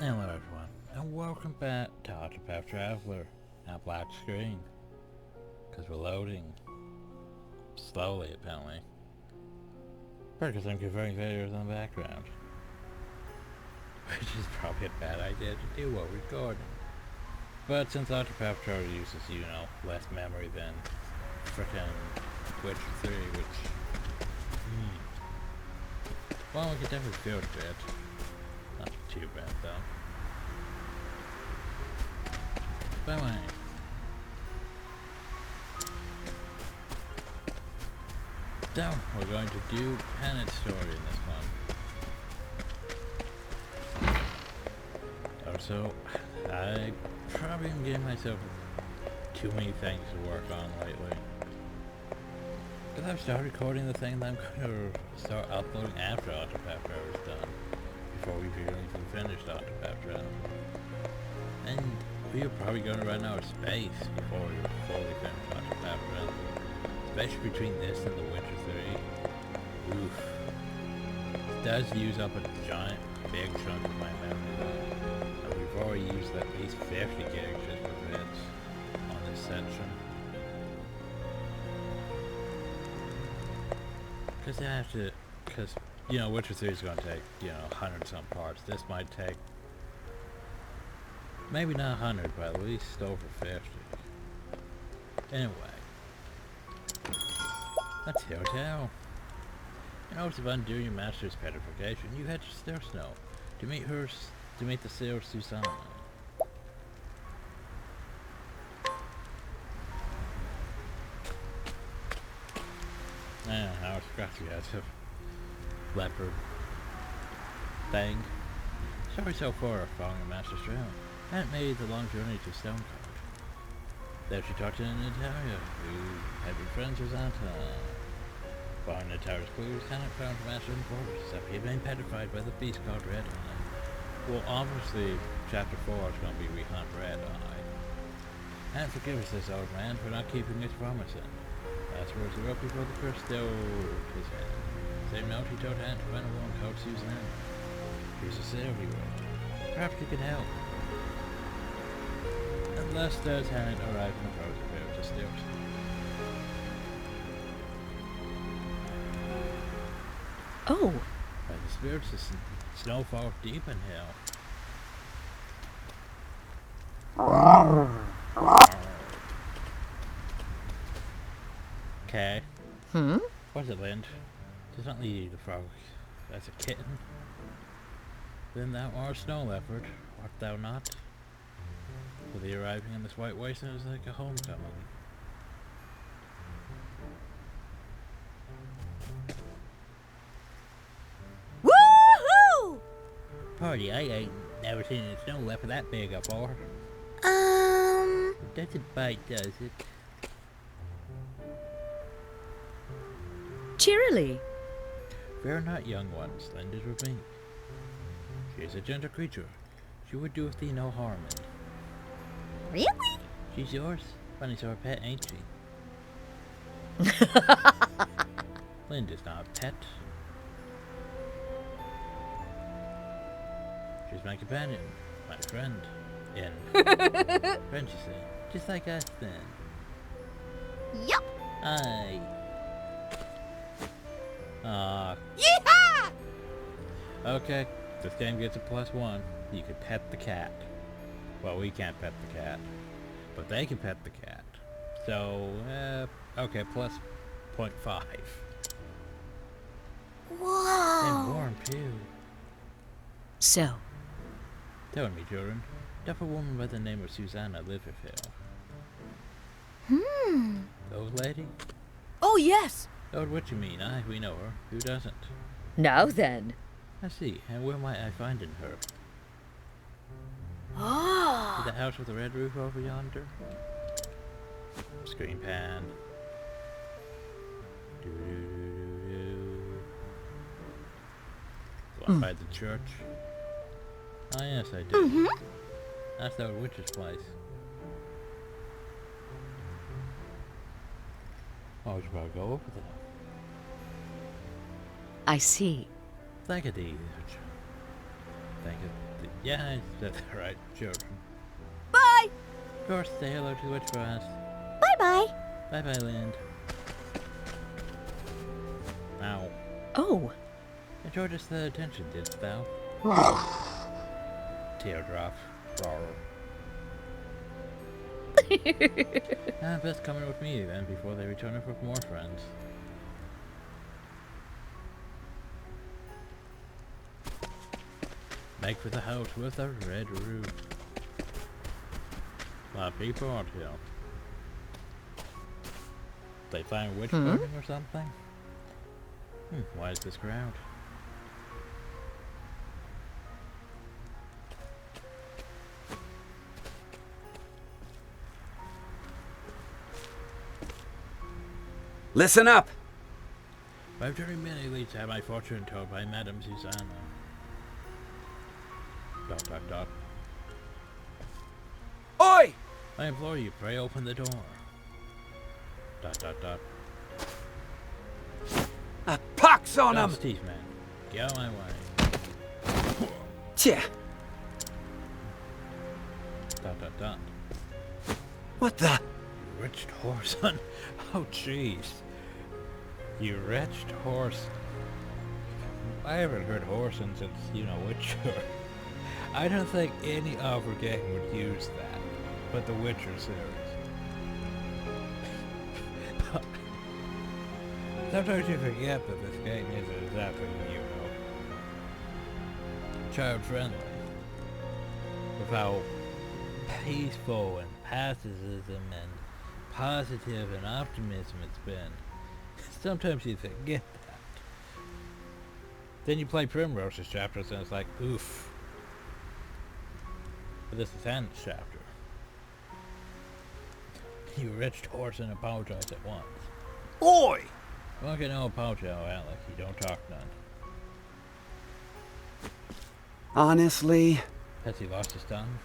Hello everyone, and welcome back to Octopath Traveler. Now black screen, because we're loading slowly apparently. Because I'm converting videos in the background. Which is probably a bad idea to do while recording. But since Octopath Traveler uses, less memory than frickin' Witcher 3, which... Well, we can definitely feel it a bit. Not too bad though. But anyway. So, we're going to do Penance Story in this one. Also, I probably am giving myself too many things to work on lately. Because I've started recording the thing that I'm going to start uploading after Octopath Traveler is done. Before we've even finished Octopath Traveler. And we are probably going to run out of space before we fully finish Octopath Traveler. Especially between this and The Witcher 3. Oof. It does use up a giant, big chunk of my memory though. And we've already used at least 50 gigs just for bits on this section. Because I have to, Witcher 3 is going to take, 100 some parts. This might take, maybe not 100, but at least over 50. Anyway. Let's hotel. In hopes of undoing your master's petrification, you head to Star Snow to meet the sailor Susanna. I was scratchy as a leopard thing. Sorry so far following your master's trail. I hadn't made the long journey to Stonecourt. There she talked to Natalia, who had been friends with Santa. Following Natalia's clues, Tanner found the master in the forest, except he had been petrified by the beast called Red Eye. Well, obviously, chapter 4 is going to be we hunt Red Eye. And forgive us this old man for not keeping his promise in. Last words he wrote before the curse stilled his hand. Same note he told Aunt Venable and Coach Suzanne. Here's a sail he wrote. Perhaps you could help. And thus does Hannah arrive in the frozen river to Stilton. Oh. By the spirits of snow falls deep in hell. Okay. What's it, Lind? Does not lead the frog as a kitten. Then thou art a snow leopard, art thou not? For the arriving in this white wasteland is like a homecoming. Woohoo! Party, I ain't never seen a snow leopard that big before. It doesn't bite, does it? Cheerily. Fear not, young ones, Lind is with me. She is a gentle creature. She would do thee no harm. Really? She's yours. Funny sort of pet, ain't she? Lind is not a pet. She's my companion, my friend. Friend, you say. Just like us, then. Yup. Aye. Yeehaw! Okay, this game gets a +1. You can pet the cat. Well, we can't pet the cat, but they can pet the cat. So, okay, plus 0.5. Whoa. And warm, too. So. Tell me, children, doth a woman by the name of Susanna live with Those lady? Oh, yes. Oh, what you mean? Aye, we know her. Who doesn't? Now then. I see. And where might I find in her? Oh. The house with the red roof over yonder? Screen pan. The one by the church? Oh yes, I do. That's our witch's place. Oh, we should probably go over there. I see. Thank you, Thank you. Yeah, that's right, children. Bye! Of course, say hello to the witch for us. Bye-bye. Bye-bye, Lind. Ow. Oh. Enjoyed us the attention, didst thou? Teardrop. Best come in with me then before they return up with more friends. Make for the house with a red roof. A lot of people out here. They find witch burning or something? Why is this crowd? Listen up! I've very many leads had my fortune told by Madame Susanna. ... Oi! I implore you, pray open the door. ... A pox on Oh, 'em! Steve, man. Get out of my way. Tja, ... what the? You wretched whoreson. Oh, jeez. You wretched horse. I haven't heard whoreson since, you know, Witcher. I don't think any other game would use that, but the Witcher series. Sometimes you forget that this game isn't exactly, you know, child-friendly. With how peaceful and pacifism and positive and optimism it's been. Sometimes you forget that. Then you play Primrose's chapters and it's like, oof. But this is Hannah's chapter. You wretched horse and apologize at once. Oi! Well, get no apology, Alec. You don't talk none. Honestly? Has he lost his tongue?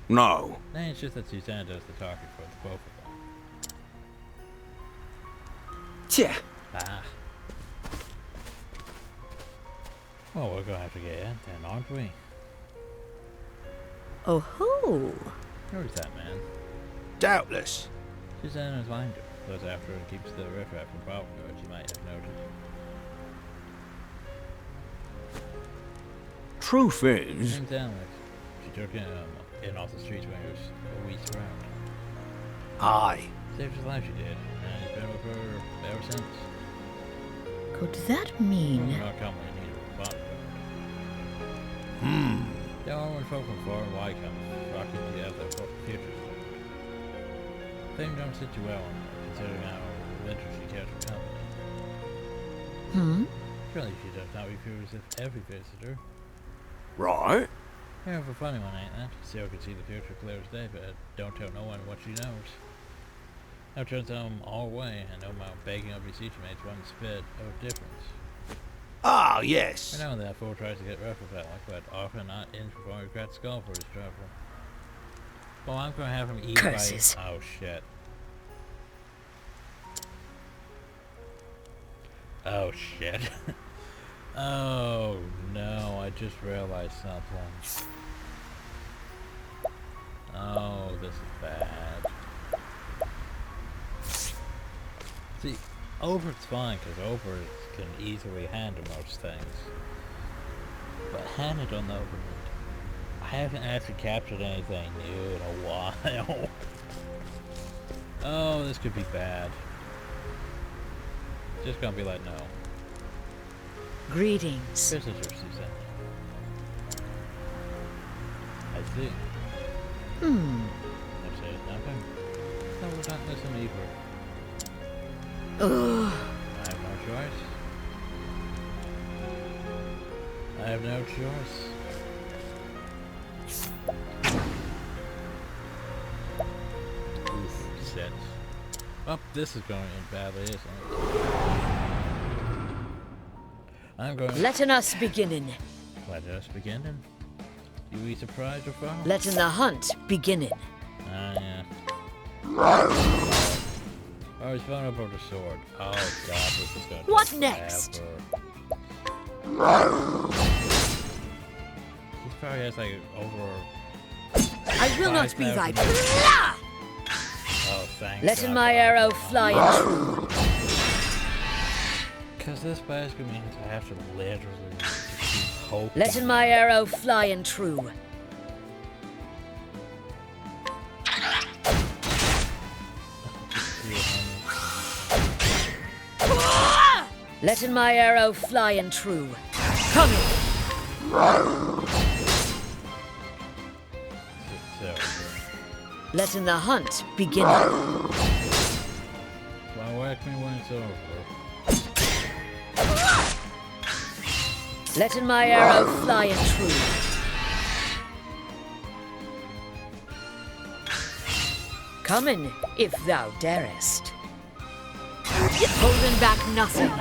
No. Nah, it's just that Susanna does the talking for the both of them. Tja, Ah. Well, we're gonna have to get in then, aren't we? Oh ho! Where's that man? doubtless. Susanna's winder. Goes after and keeps the riffraff from problem guards, you might have noted. Truth is... Name's Alex. She took him in off the streets when he was a week's around. Aye. Saved his life, she did, and he's been with her ever since. Could that mean... Not commonly needed a bodyguard. Hmm. There are when folk from far and wide come flocking together for futures. Things don't sit too well on her, considering how little she cares for company. Surely she does not refuse every visitor. Right. Yeah, of a funny one, ain't that? Sarah can see the future clear as day, but don't tell no one what she knows. Now turns them all away, and no amount begging or beseeching makes one spit of difference. Ah, I yes. know that fool tries to get rough with Alec, but often not in before he regrets skull for his trouble. Well, I'm gonna have him eat Curses. by... Oh, shit. Oh, shit. Oh, no, I just realized something. Oh, this is bad. See, Over's fine, because Over can easily handle most things. But Hannah don't know Over. I haven't actually captured anything new in a while. Oh, this could be bad. Just gonna be like, no. Greetings. Visitor, Susanna. I see. No say nothing. No, we're not listening either. Ugh. I have no choice. I have no choice. Oof, set. Oh, this is going in badly, isn't it? I'm going. Letting us beginning. Let us begin then. You be surprised or fall? Letting the hunt beginning. Ah, yeah. Oh, he's vulnerable to sword. Oh, God, this is gonna What take next? forever. probably has like over. I will not be thy 5,000 Oh, thank Letting God my for arrow that. fly and true. Because this basically means I have to literally just keep hoping. Letting my arrow fly and true. Letting my arrow fly and true. Coming. So, Letting the hunt begin. well, whack me when it's over. Letting my arrow fly and true. Coming, if thou darest. Holding back nothing.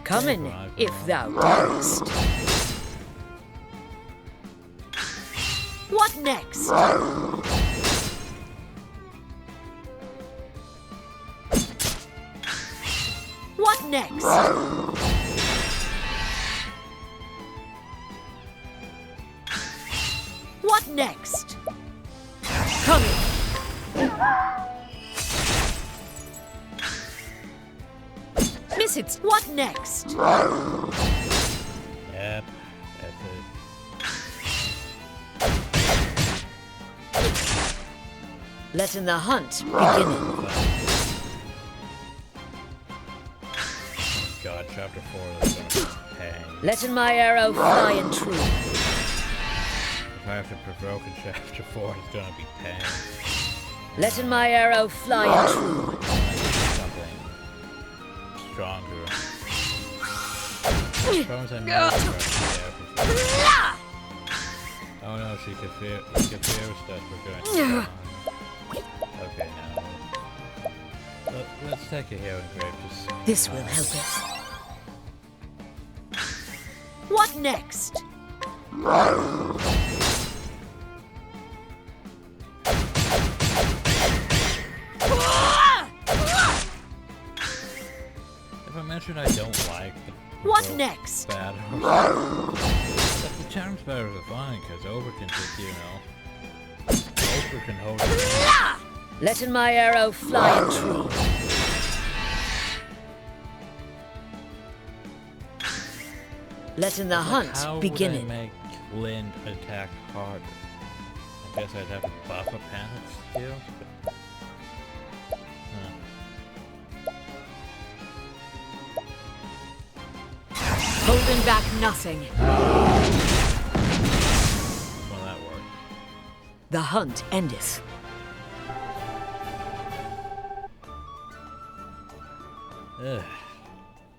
Coming, if thou darest. What next? What next? What next? Coming. Miss it. What next? Yep, that's it. Letting the hunt begin. God, chapter 4 is gonna be pain. Letting my arrow fly and true. If I have to provoke in chapter 4, it's gonna be pain. Letting my arrow fly and true. Something stronger. Suppose I made Oh no, she could fear stuff. We're going to die. Okay, now. Let's take a hero and grave just. This will help us. What next? If I mention I don't like the What provoke next? battles, but the challenge battles are fine because Over can just, Over can hold it. Letting my arrow fly and true. Letting the hunt How begin. would I make Lind attack harder? I guess I'd have to buff a panic skills, but... Holding back nothing. Well, that worked. The hunt endeth. Ugh.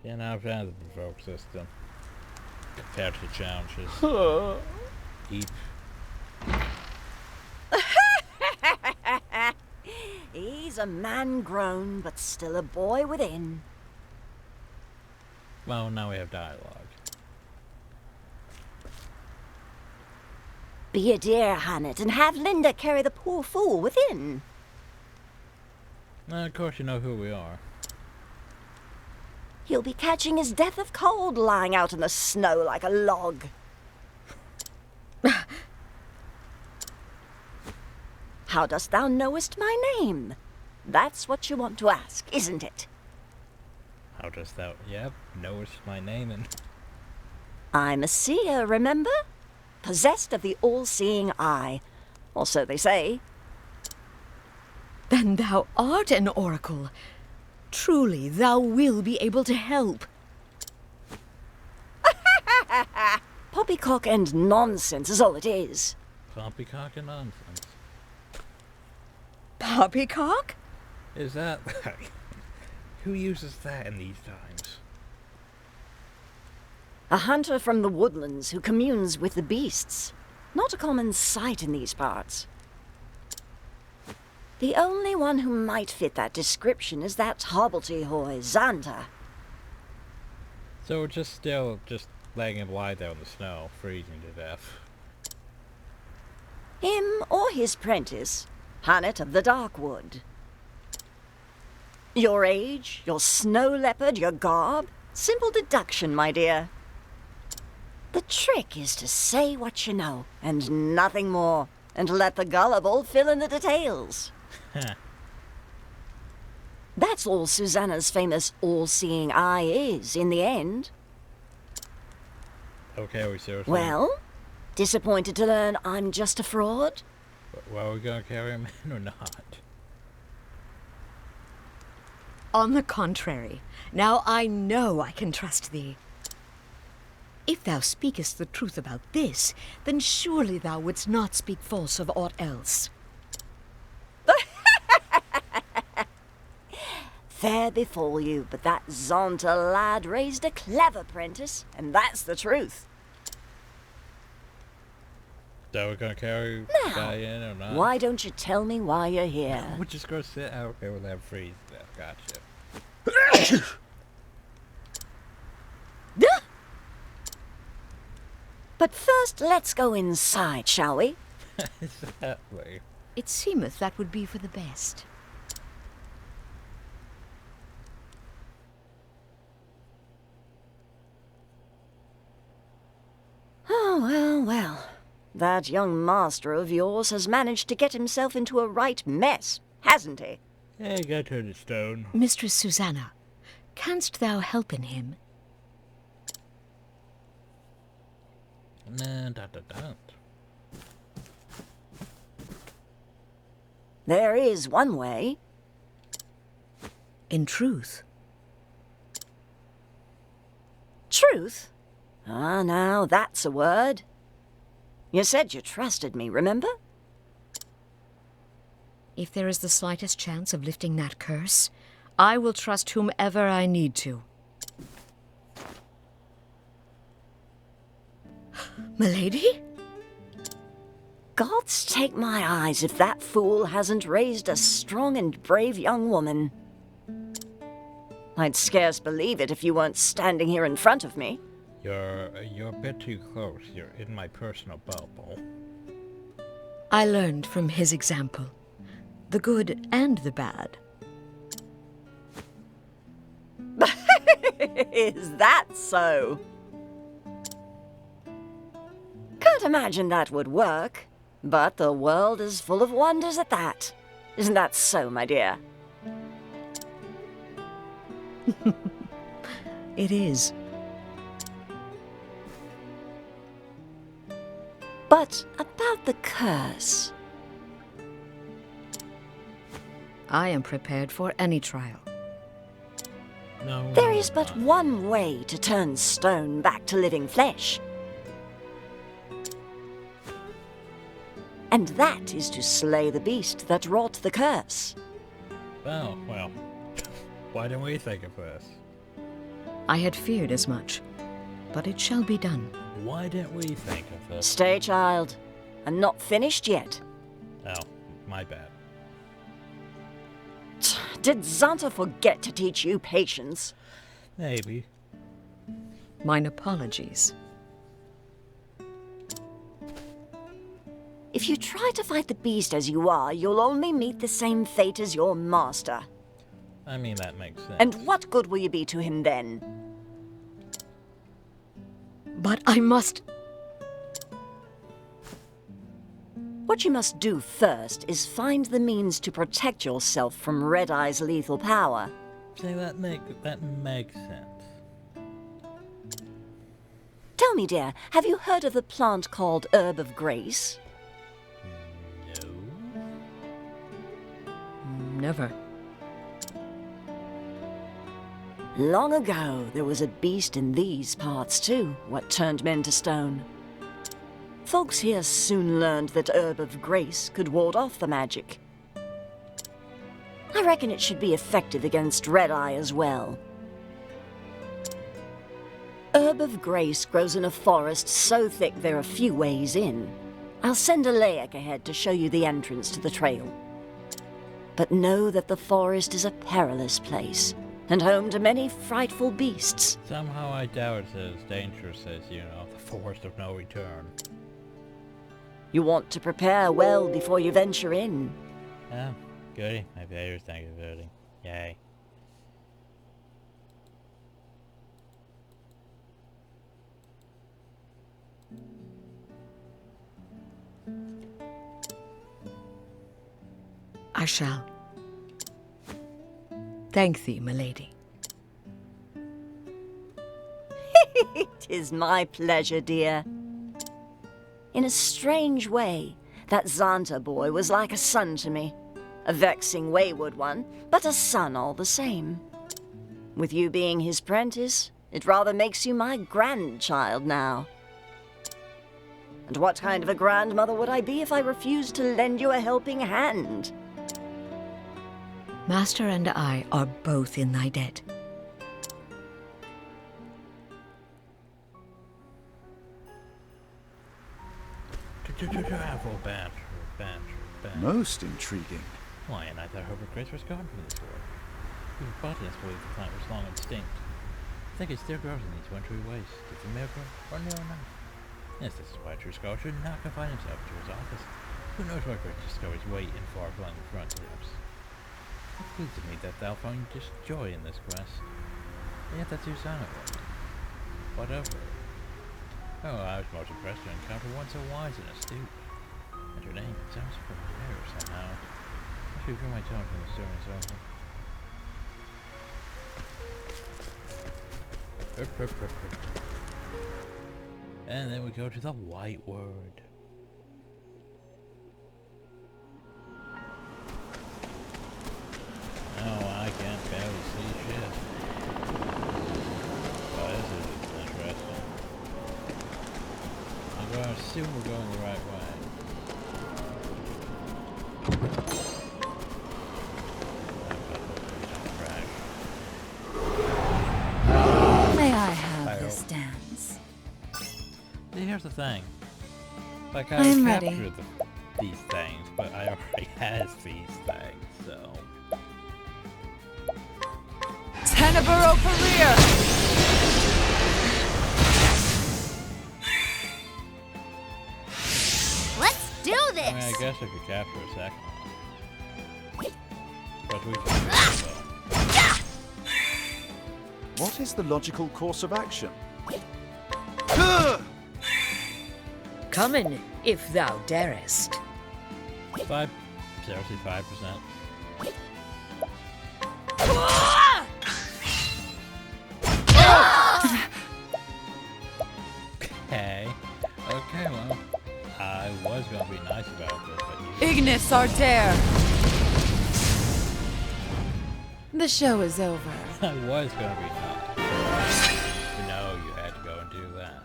Yeah, now I've had the provoke system. Compared to challenges. Eep. He's a man grown, but still a boy within. Well, now we have dialogue. Be a dear, Hannet, and have Linda carry the poor fool within. Of course you know who we are. He'll be catching his death of cold lying out in the snow like a log. How dost thou knowest my name? That's what you want to ask, isn't it? How dost thou... Yep, knowest my name and... I'm a seer, remember? Possessed of the all-seeing eye. Or so they say. Then thou art an oracle. Truly, thou will be able to help. Poppycock and nonsense is all it is. Poppycock and nonsense. Poppycock? Is that... Who uses that in these times? A hunter from the woodlands who communes with the beasts. Not a common sight in these parts. The only one who might fit that description is that hobbledehoy, Xander. So we're just letting him lie there in the snow, freezing to death. Him or his prentice, Hannet of the Darkwood. Your age, your snow leopard, your garb. Simple deduction, my dear. The trick is to say what you know, and nothing more, and let the gullible fill in the details. That's all Susanna's famous all-seeing eye is, in the end. Okay, we seriously. Well, disappointed to learn I'm just a fraud? Well, are we gonna carry him in or not? On the contrary, now I know I can trust thee. If thou speakest the truth about this, then surely thou wouldst not speak false of aught else. Fair befall you, but that Zonta lad raised a clever prentice, and that's the truth. So we're gonna carry the guy in or not? Why don't you tell me why you're here? We're just gonna sit out here with that freeze. Gotcha. But first, let's go inside, shall we? Exactly. It seemeth that would be for the best. Oh, well, well. That young master of yours has managed to get himself into a right mess, hasn't he? Yeah, you gotta turn to stone. Mistress Susanna, canst thou help in him? Nah, da. There is one way. In truth. Truth? Ah, now that's a word. You said you trusted me, remember? If there is the slightest chance of lifting that curse, I will trust whomever I need to. Milady? Gods take my eyes if that fool hasn't raised a strong and brave young woman. I'd scarce believe it if you weren't standing here in front of me. You're a bit too close. You're in my personal bubble. I learned from his example, the good and the bad. Is that so? Can't imagine that would work, but the world is full of wonders at that. Isn't that so, my dear? It is. But about the curse. I am prepared for any trial. No. There is but one way to turn stone back to living flesh. And that is to slay the beast that wrought the curse. Oh, well. Why didn't we think of this? I had feared as much, but it shall be done. Why didn't we think of this? Stay, child. I'm not finished yet. Oh, my bad. Did Zonta forget to teach you patience? Maybe. Mine apologies. If you try to fight the beast as you are, you'll only meet the same fate as your master. I mean, that makes sense. And what good will you be to him then? But I must... What you must do first is find the means to protect yourself from Red Eye's lethal power. See, that makes sense. Tell me, dear, have you heard of the plant called Herb of Grace? No. Never. Long ago, there was a beast in these parts too, what turned men to stone. Folks here soon learned that Herb of Grace could ward off the magic. I reckon it should be effective against Red Eye as well. Herb of Grace grows in a forest so thick there are few ways in. I'll send a Layak ahead to show you the entrance to the trail. But know that the forest is a perilous place, and home to many frightful beasts. Somehow I doubt it's as dangerous as, the forest of no return. You want to prepare well before you venture in. Oh, goody. My favorite thing is voting. Yay. I shall. Thank thee, milady. 'Tis my pleasure, dear. In a strange way, that Xanta boy was like a son to me. A vexing, wayward one, but a son all the same. With you being his prentice, it rather makes you my grandchild now. And what kind of a grandmother would I be if I refused to lend you a helping hand? Master and I are both in thy debt. Travel, banter. Most intriguing. Why, and I thought Herbert Grace was gone from this world. Even botanists believe the plant was long extinct. I think it still grows in these wintry wastes. It's a miracle, or no, or not. Yes, this is why a true scholar should not confine himself to his office. Who knows what great discoveries wait in far-flung frontiers. It seems to me that thou find just joy in this quest. And yet that's your son of it. Whatever. Oh, I was most impressed to encounter one so wise and astute. And your name, it sounds familiar somehow. I should feel my tone from the story is over. And then we go to the white word. Oh, I can't barely see shit. Oh, this is interesting. I'm going to assume we're going the right way. May I have this dance? See, here's the thing. Like, I I'm captured ready. these things, but I already has these things, so... Tenebro career! Let's do this! I mean, I guess I could capture a second one. But we can do it, though. What is the logical course of action? Come in, if thou darest. Seriously, 5%. Okay, well, I was gonna be nice about this, but you... Ignis Ardere! The show is over. I was gonna be nice. But no, you had to go and do that.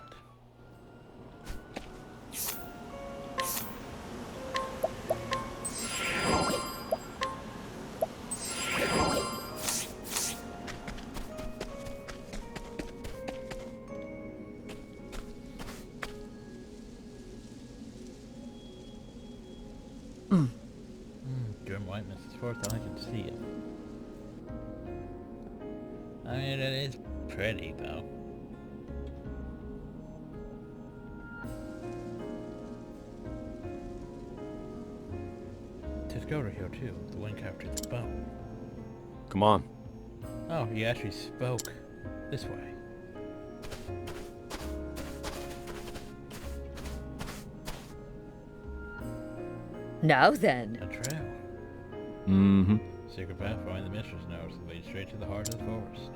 Grim whiteness is forth, I can see it. I mean, it is pretty, though. Just go to here, too. The wind captured the bow. Come on. Oh, he actually spoke this way. Now then. A trail. Mm-hmm. Secret path following the mistress knows that leads straight to the heart of the forest.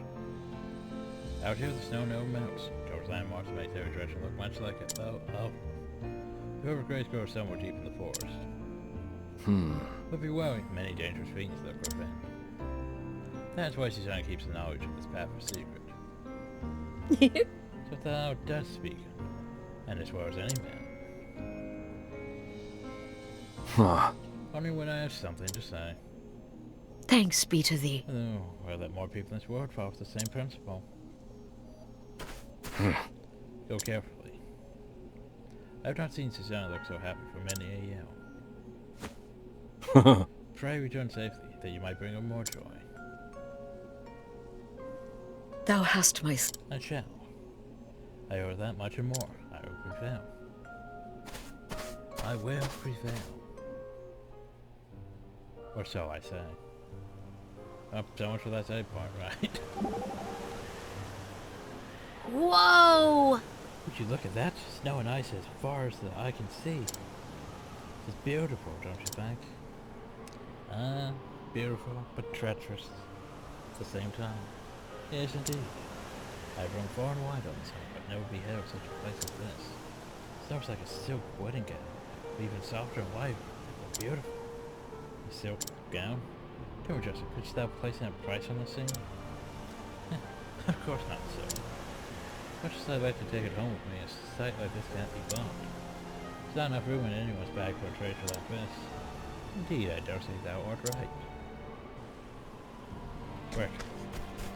Out here, the snow never melts. George's landmarks make every direction look much like it. Oh. Whoever Grace grows somewhere deep in the forest. But be wary, many dangerous fiends lurk within. That's why Susanna keeps the knowledge of this path a secret. So thou dost speak, and as well as any man. Huh. Only when I have something to say. Thanks be to thee. Oh, I let more people in this world follow the same principle. Go carefully. I've not seen Susanna look so happy for many a year. Pray return safely, that you might bring her more joy. Thou hast my... I shall. I owe that much and more. I will prevail. I will prevail. Or so I say. Oh, so much for that side part, right? Whoa! Would you look at that? Snow and ice as far as the eye can see. It's beautiful, don't you think? Beautiful, but treacherous at the same time. Yes, indeed. I've run far and wide on this hunt, but never beheld such a place as this. Sounds like a silk wedding gown, even softer and whiter, but beautiful. A silk gown? Tell me, Joseph, could you stop placing a price on this thing? Of course not, sir. Much as I'd like to take it home with me, a sight like this can't be bought. There's not enough room in anyone's bag for a treasure like this. Indeed, I dare say thou art right. Correct.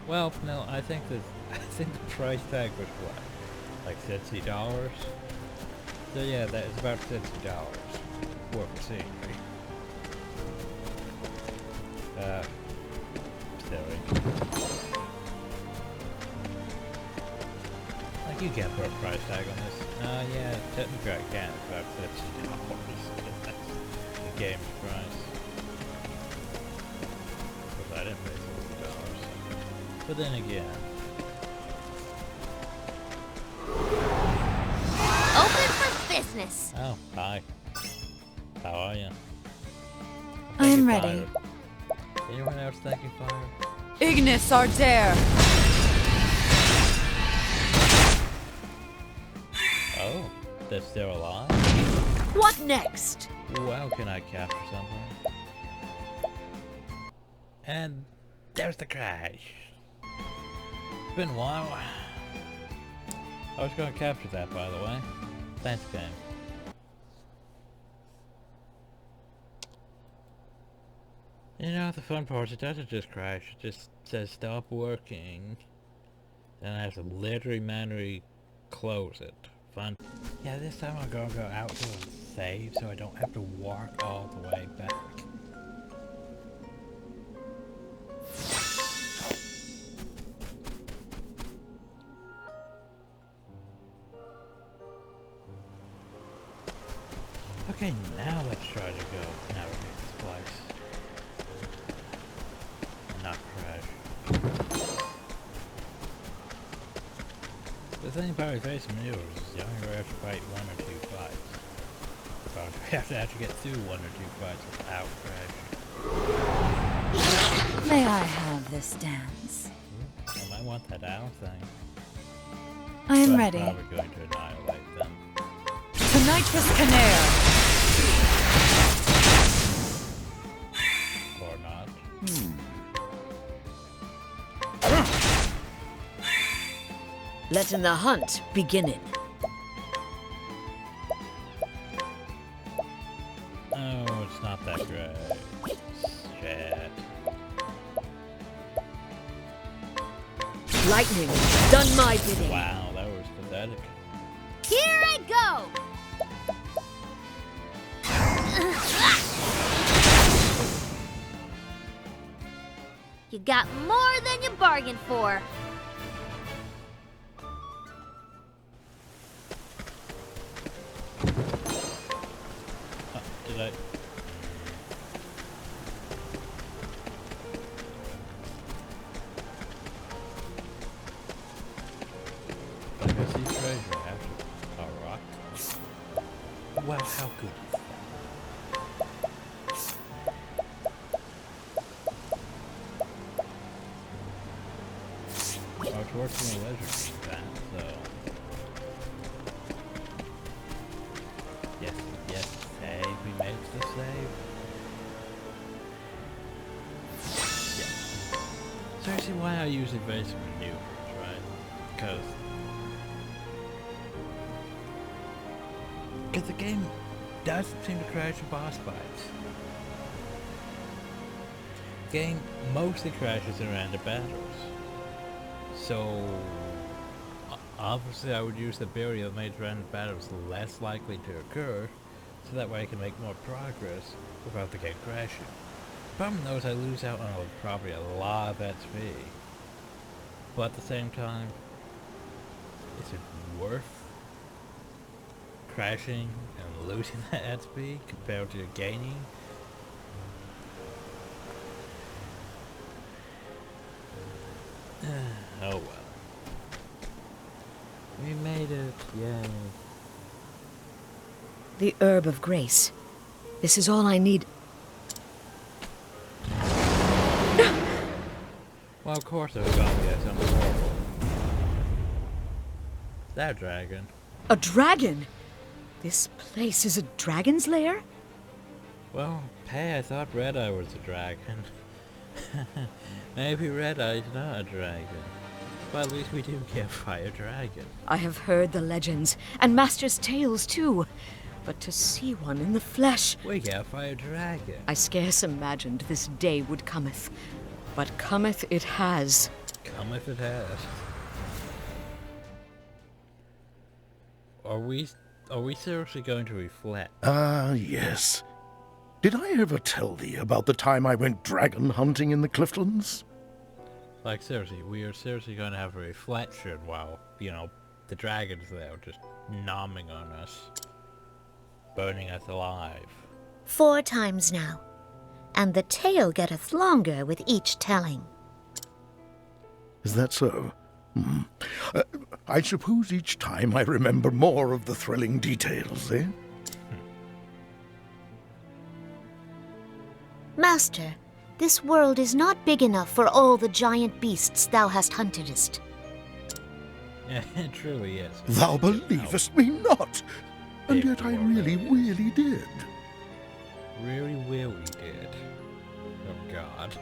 Well, no, I think the price tag was what? Like $60? So yeah, that is about $60 worth of scenery. Silly. Like you can't put a price tag on this. Yeah, technically I can. It's about $60. That's the game's price. Because I didn't pay $60. But then again. Open for business. Oh, hi. How are you? I'm ready. Anyone else thanking fire? Ignis Ardere! Oh, they're still alive? What next? Well, can I capture something? And there's the crash. It's been a while. I was going to capture that, by the way. Thanks, game. You know, the fun part, it doesn't just crash. It just says stop working. Then I have to literally manually close it. Fun. Yeah, this time I'm going to go out to save so I don't have to walk all the way back. Okay, now let's try to go navigate this place. Not crash. The thing about evasive maneuvers is you only have to fight one or two fights. But you have to actually get through one or two fights without crashing. May I have this dance? I might want that owl thing. I am But ready. I'm probably going to annihilate them. Tonitrus Canare! Or not. Letting the hunt beginning. Oh, it's not that great. Shit. Lightning, done my bidding. Wow, that was pathetic. Here I go. You got more than you bargained for. Oh, did I? Like I see treasure after a rock. Wow, how good is that? Oh, it's working a leisure game that, so. Yes, yes, save. We made the save. Yeah. Seriously, why I use evasive maneuvers, right? Because the game doesn't seem to crash in boss fights. The game mostly crashes in random battles. So, obviously I would use the ability that makes random battles less likely to occur, so that way I can make more progress without the game crashing. Problem though is I lose out on probably a lot of XP. But at the same time, is it worth crashing and losing that XP compared to gaining? Oh well. We made it, yay. The herb of grace. This is all I need. Well, of course it was gonna be something horrible. That dragon. A dragon? This place is a dragon's lair? Well, hey, I thought Red Eye was a dragon. Maybe Red Eye's not a dragon. But at least we do get Fire Dragon. I have heard the legends, and Master's tales too. But to see one in the flesh... We get Fire Dragon. I scarce imagined this day would cometh. But cometh it has. Cometh it has. Are we seriously going to reflect? Yes. Did I ever tell thee about the time I went dragon hunting in the Cliftlands? Like, seriously, we are seriously going to have a reflection while, you know, the dragon's there just nomming on us. Burning us alive. 4 times now. And the tale getteth longer with each telling. Is that so? I suppose each time I remember more of the thrilling details, eh? Master, this world is not big enough for all the giant beasts thou hast huntedest. Yeah, it truly is. Thou believest me not! And yet I really did. Really did. Oh, God.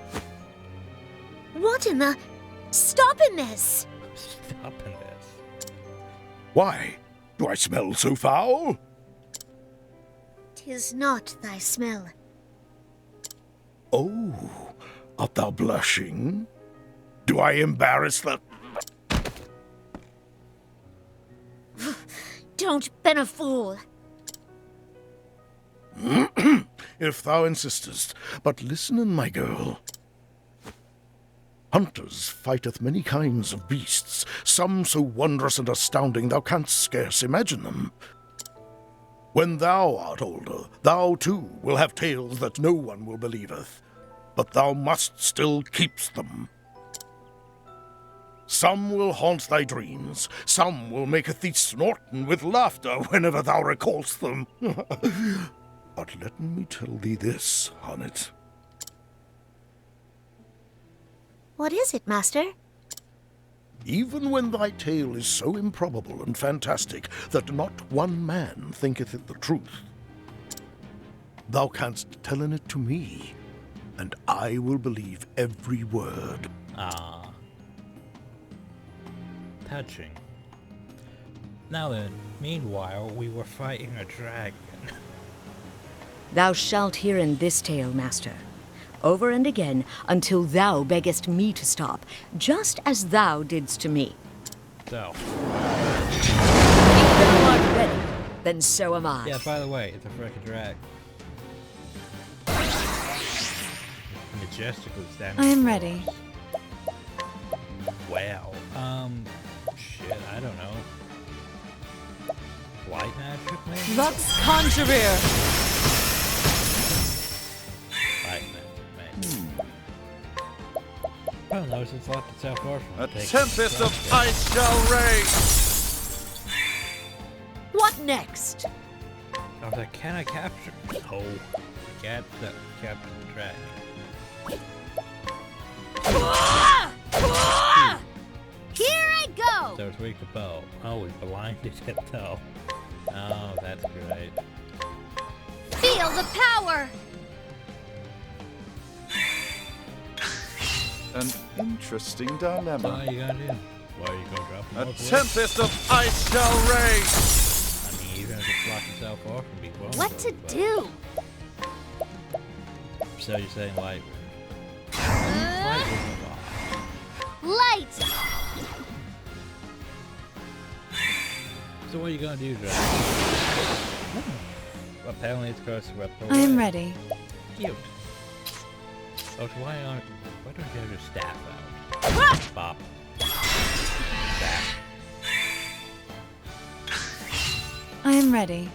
What in the... Stopping this! Stopping this. Why? Do I smell so foul? 'Tis not thy smell. Oh, art thou blushing? Do I embarrass the... Don't ben a fool. If thou insistest. But listen, my girl. Hunters fighteth many kinds of beasts, some so wondrous and astounding thou canst scarce imagine them. When thou art older, thou too will have tales that no one will believeth, but thou must still keep them. Some will haunt thy dreams, some will maketh thee snorten with laughter whenever thou recallst them. But let me tell thee this, Honnet. What is it, Master? Even when thy tale is so improbable and fantastic that not one man thinketh it the truth, thou canst tell it to me, and I will believe every word. Ah. Touching. Now then, meanwhile, we were fighting a dragon. Thou shalt hear in this tale, Master, over and again, until thou beggest me to stop, just as thou didst to me. So. If thou art ready, then so am I. Yeah, by the way, it's a frickin' dragon. Majestically standing. I am ready. Wow. Shit, I don't know. Light magic, maybe? Lux Conjurer! Light magic, maybe. I don't know, since locked itself off from A taking tempest of destruction. ice shall rage! What next? I was like, can I capture? No. I can't capture the dragon. Here I go! So it's weak to bow. Oh, we blinded it though. Oh, that's great. Feel the power! An interesting What dilemma. are you gonna do? What are you gonna drop him A off with? tempest of ice shall rage! I mean, you're gonna just block yourself off and be vulnerable. What to but- do? So you're saying light wind. Light wind is off. Light! So what are you gonna do, Dragon? Apparently it's going to sweep away. I am ready. Cute. Oh, so why don't you have your staff out? Bop. Staff. I am ready.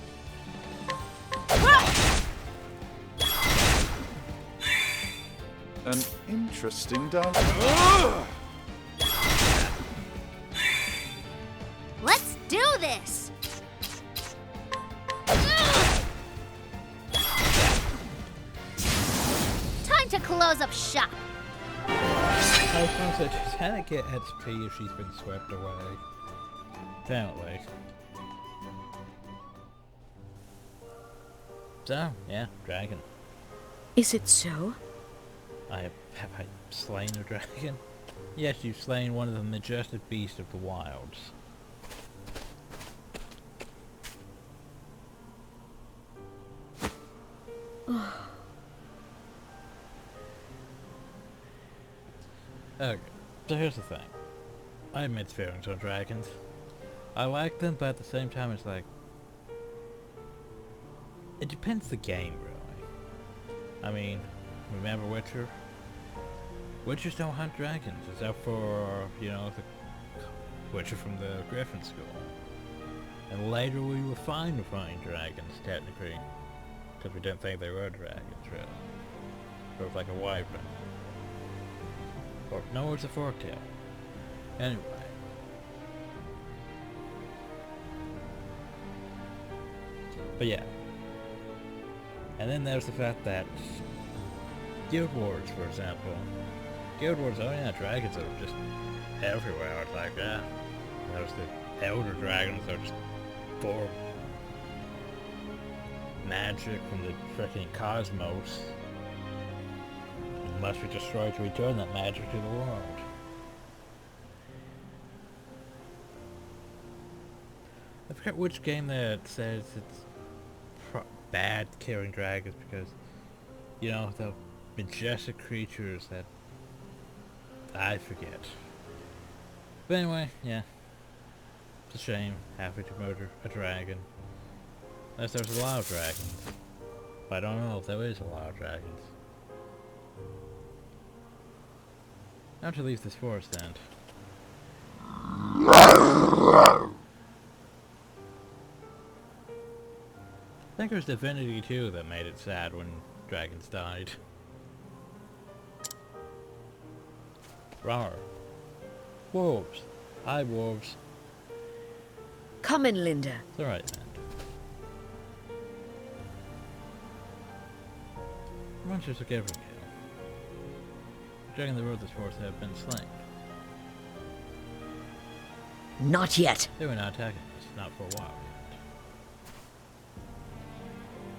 An interesting dilemma. Let's do this! close up shop. I was going to say, does Hannah get XP if she's been swept away? Apparently. So, yeah, dragon. Is it so? Have I slain a dragon? Yes, you've slain one of the majestic beasts of the wilds. Okay, so here's the thing. I have mixed feelings on dragons. I like them, but at the same time it's like... It depends the game, really. I mean, remember Witcher? Witchers don't hunt dragons, except for, you know, the Witcher from the Griffin School. And later we were fine with hunting dragons, technically. Because we didn't think they were dragons, really. Sort of like a wyvern. Or, no, it's a forktail. Anyway. But yeah. And then there's the fact that Guild Wars, for example. Guild Wars, oh yeah, dragons are just everywhere. It's like, yeah. There's the elder dragons that are just full of magic from the freaking cosmos. Unless we destroy to return that magic to the world. I forget which game that says it's bad killing dragons because, you know, the majestic creatures that I forget. But anyway, yeah. It's a shame having to murder a dragon. Unless there's a lot of dragons. But I don't know if there is a lot of dragons. Now to leave this forest then. I think it was Divinity 2 that made it sad when dragons died. Rawr. Wolves. Hi, wolves. Come in, Linda. It's alright, man. Monsters took every kill. The dragon that rode this forest have been slain. Not yet. They were not attacking us, not for a while yet.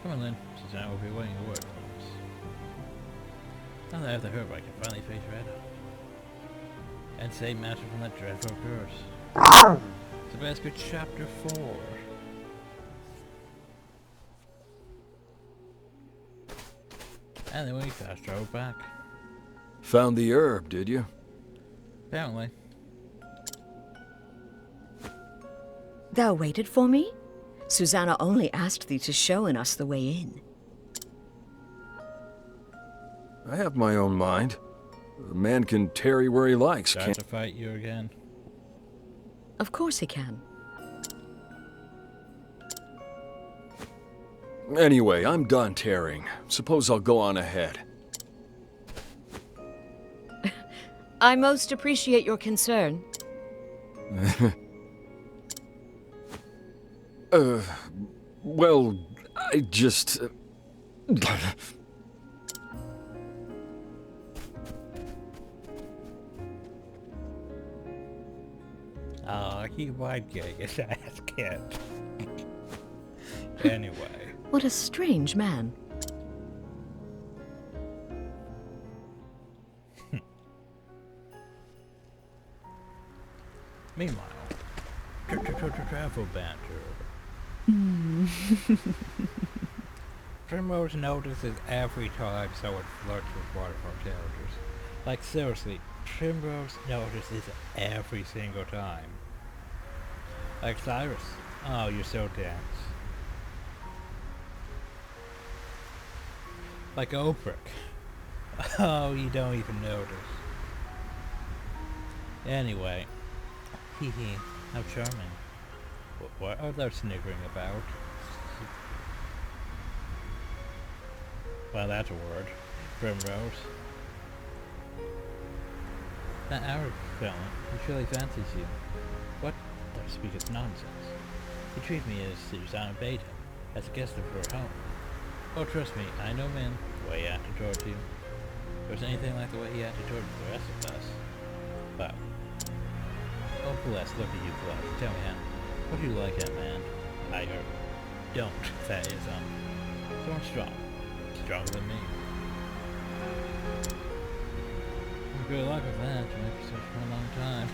Come on, Lynn. Susanna will be waiting a word from us. Now that I have the herb, I can finally face Red up. And save Master from that dreadful curse. It's about to be chapter 4. And then we fast travel back. Found the herb, did you? Apparently. Thou waited for me? Susanna only asked thee to show us the way in. I have my own mind. A man can tarry where he likes, Try can't... to fight you again. Of course he can. Anyway, I'm done tarrying. Suppose I'll go on ahead. I most appreciate your concern. Well, I just... Oh, he might get his ass kicked. Anyway. What a strange man. Meanwhile, travel banter. Primrose notices every time someone flirts with waterfall characters. Like seriously, Primrose notices every single time. Like Cyrus. Oh, you're so dense. Like Obrick. Oh, you don't even notice. Anyway. Hehe, how charming. What are they sniggering about? Well, that's a word. Primrose. That Arab fellow, he surely fancies you. What? Thou speakest nonsense. He treated me as Susanna bade him, as a guest of her home. Oh, trust me, I know men way acting towards you. was anything like the way he acted towards the rest of us. Wow. Oh, bless, look at you, bless. Tell me, what do you like at, man? Don't, that is, someone strong. Stronger than me. Good luck with that, you might be searching for a long time.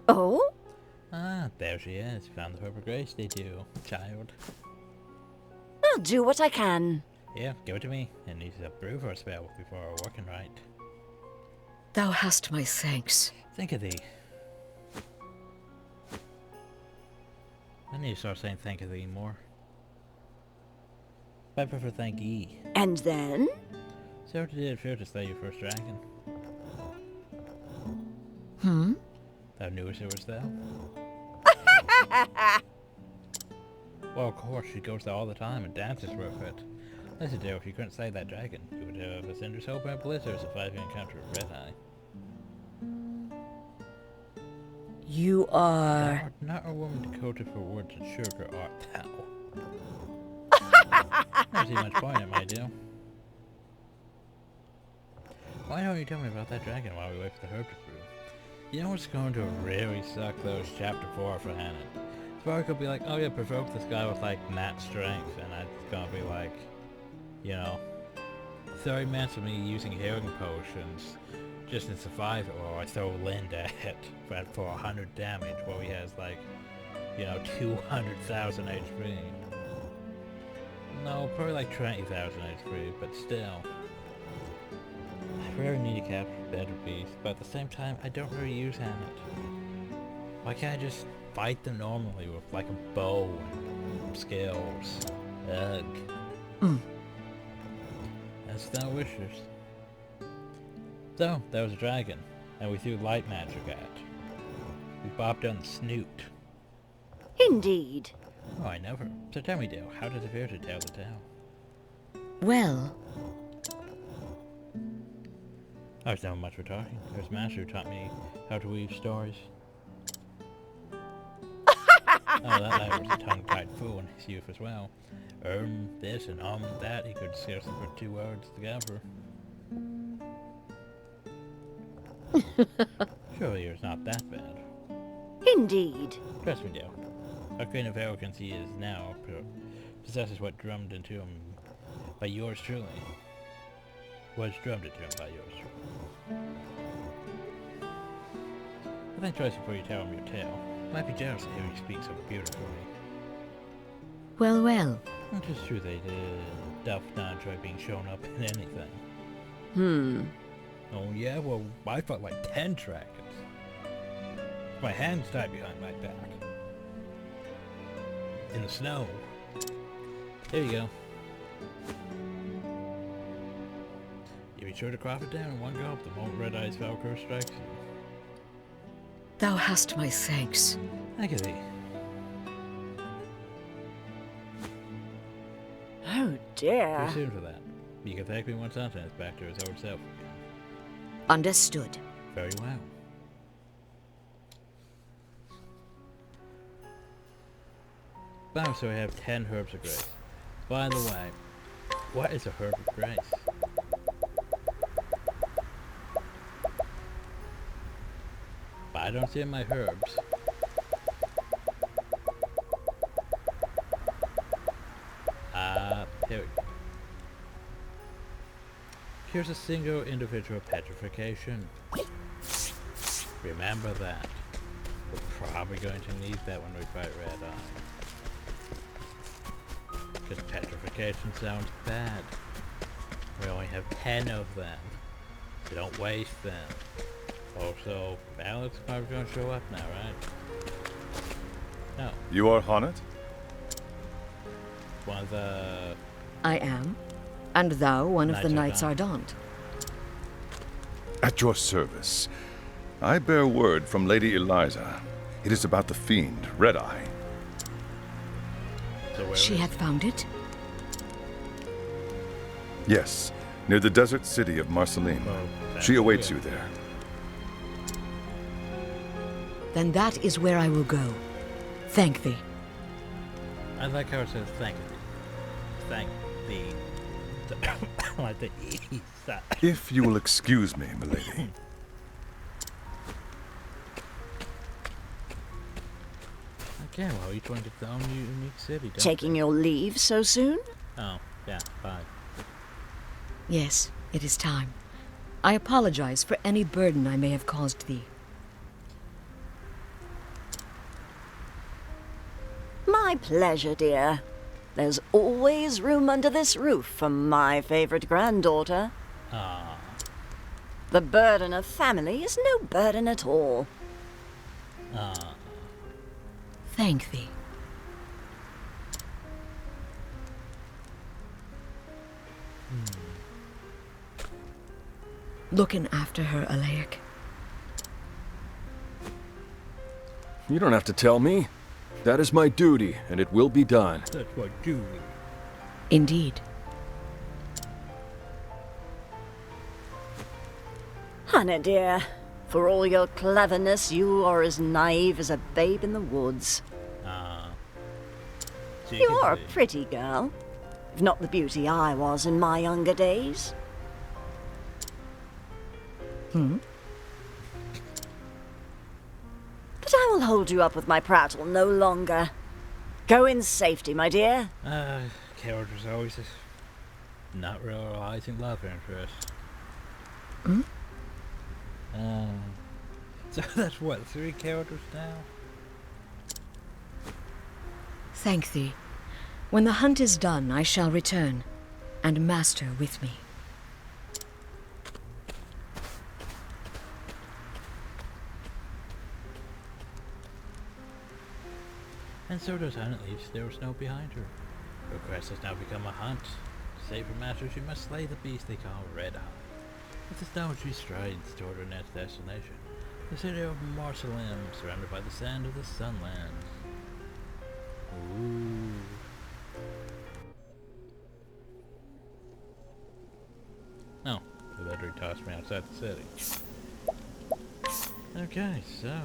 Oh? Ah, there she is. Found the Herb of Grace, did you, child? I'll do what I can. Yeah, give it to me. It needs a brew for a spell before we're working right. Thou hast my thanks. Think of thee. I need to start saying thank of thee more. I prefer thank ye. And then? So did it feel to slay your first dragon? Thou knewest it was thou? Well, of course, she goes there all the time and dances with it. Listen, dear, if you couldn't slay that dragon, you would have a Cinder's Hope and Blizzard survive your encounter with Red Eye. You are... Thou art not a woman decorated for words and sugar, art thou? Don't see much point in it, my dear. Why don't you tell me about that dragon while we wait for the herb to brew? You know what's going to really suck, though, is Chapter 4 for Hannah. Spark could be like, oh yeah, provoke this guy with, like, nat strength, and that's gonna be like, you know, 30 minutes of me using healing potions just to survive it, or I throw Lind at it for 100 damage while he has, like, you know, 200,000 HP. No, probably like 20,000 HP, but still. I really need to capture better beasts, but at the same time, I don't really use Hannah. Why can't I just fight them normally with like a bow and skills? Ugh. As thou wishes. So, there was a dragon, and we threw light magic at it. We bopped on the snoot. Indeed. Oh, I never. So tell me, Dale, how does it feel to tell the tale? Well, I was never much for talking. There's a master who taught me how to weave stories. Oh, that lad was a tongue-tied fool in his youth as well. This and that, he could scarcely put two words together. Surely it's not that bad. Indeed. Trust me, Dale. How great of arrogance he is now possesses what drummed into him by yours truly. Was drummed into him by yours truly. I think twice before you tell him your tale. Might be jealous of him he speaks so beautifully. well, well. It is true they doth not enjoy being shown up in anything. Oh yeah, well, I fought like 10 dragons. My hands tied behind my back. In the snow. There you go. You be sure to crop it down in one gulp the moment Red Eye's Valkyrie strikes you. Thou hast my thanks. Thank you thee. Oh dear. Too soon for that. You can thank me once and it's back to his old self again. Understood. Very well. Wow, so we have 10 herbs of grace. By the way, what is a herb of grace? But I don't see my herbs. Here we go. Here's a single individual petrification. Remember that. We're probably going to need that when we fight Red Eye. Because petrification sounds bad. We only have 10 of them. So don't waste them. Also, Alex is probably going to show up now, right? No. You are Honnet? One of the... I am. And thou, one of the Knights Knights Ardent. At your service. I bear word from Lady Eliza. It is about the fiend, Red Eye. So where She is hath found it? Yes, near the desert city of Marceline. Oh, She that's awaits good. you there. then that is where I will go. Thank thee. I like how it says thank thee. Thank thee. Like the E side. If you will excuse me, milady. Okay, well, each one gets their own unique city, don't Taking they? your leave so soon? Oh, yeah, bye. Yes, it is time. I apologize for any burden I may have caused thee. My pleasure, dear. There's always room under this roof for my favorite granddaughter. Ah, The burden of family is no burden at all. ah. Thank thee. Looking after her, Alaic. You don't have to tell me. That is my duty, and it will be done. That's what do. Indeed. Honey, dear, for all your cleverness, you are as naive as a babe in the woods. Ah. You are a pretty girl, if not the beauty I was in my younger days. But I will hold you up with my prattle no longer. Go in safety, my dear. Characters always just not realizing love interest. So that's what, 3 characters now? Thank thee. When the hunt is done, I shall return, and Master with me. And so does Hunt, at least there was snow behind her. Her quest has now become a hunt. To save her master, she must slay the beast they call Red Eye. With the stone she strides toward her next destination, the city of Marsalim, surrounded by the sand of the Sunlands. Ooh. Oh, they literally tossed me outside the city. Okay, so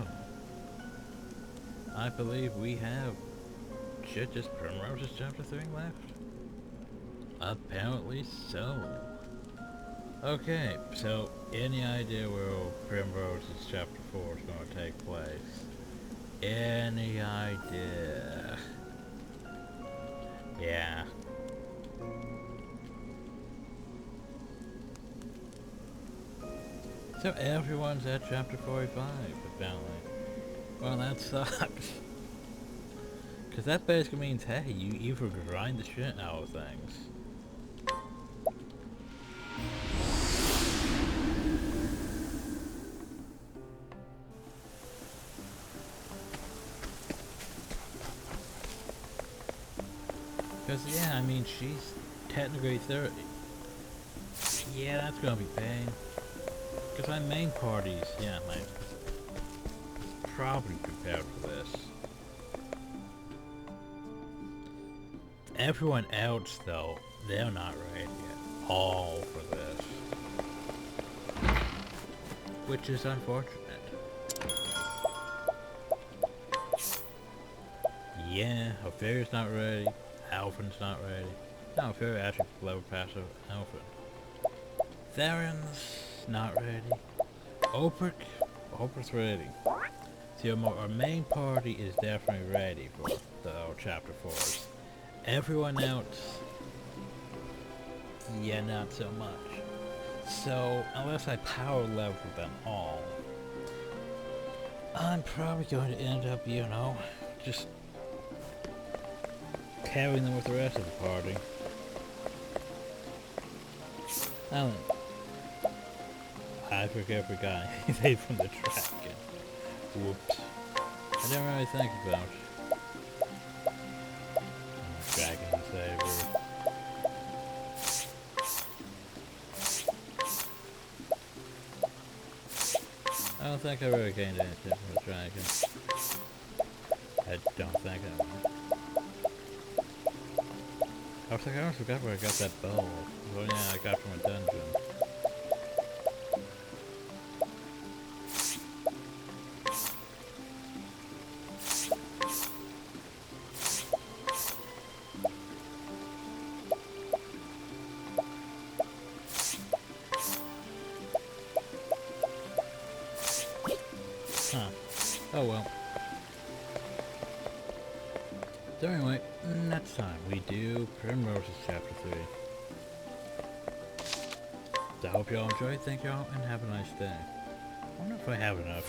I believe we have just Primrose's chapter 3 left. Apparently so. Okay, so any idea where Primrose's chapter 4 is going to take place? Any idea? Yeah. So everyone's at chapter 45, apparently. Well, that sucks. Because that basically means, hey, you either grind the shit out of things. Because, yeah, I mean, she's technically 30. Yeah, that's gonna be pain. Because my main party's, yeah, my probably prepared for this. Everyone else, though, they're not ready at all for this. Which is unfortunate. Yeah, Ophelia's not ready. Alphen's not ready. No, Ophelia actually level past Alphen. Theron's not ready. Opric's ready. See, our main party is definitely ready for the chapter 4s. Everyone else, yeah, not so much. So, unless I power level them all, I'm probably going to end up, you know, just carrying them with the rest of the party. I forgot anything from the dragon. Whoops. I didn't really think about dragon saber. I don't think I really gained anything from the dragon. I don't think I will. I was like, I almost forgot where I got that bow. Oh yeah, I got from a dungeon. So anyway, next time we do Primrose's Chapter 3. So I hope y'all enjoyed, thank y'all, and have a nice day. I wonder if I have enough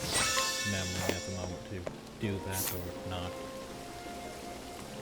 memory at the moment to do that or not.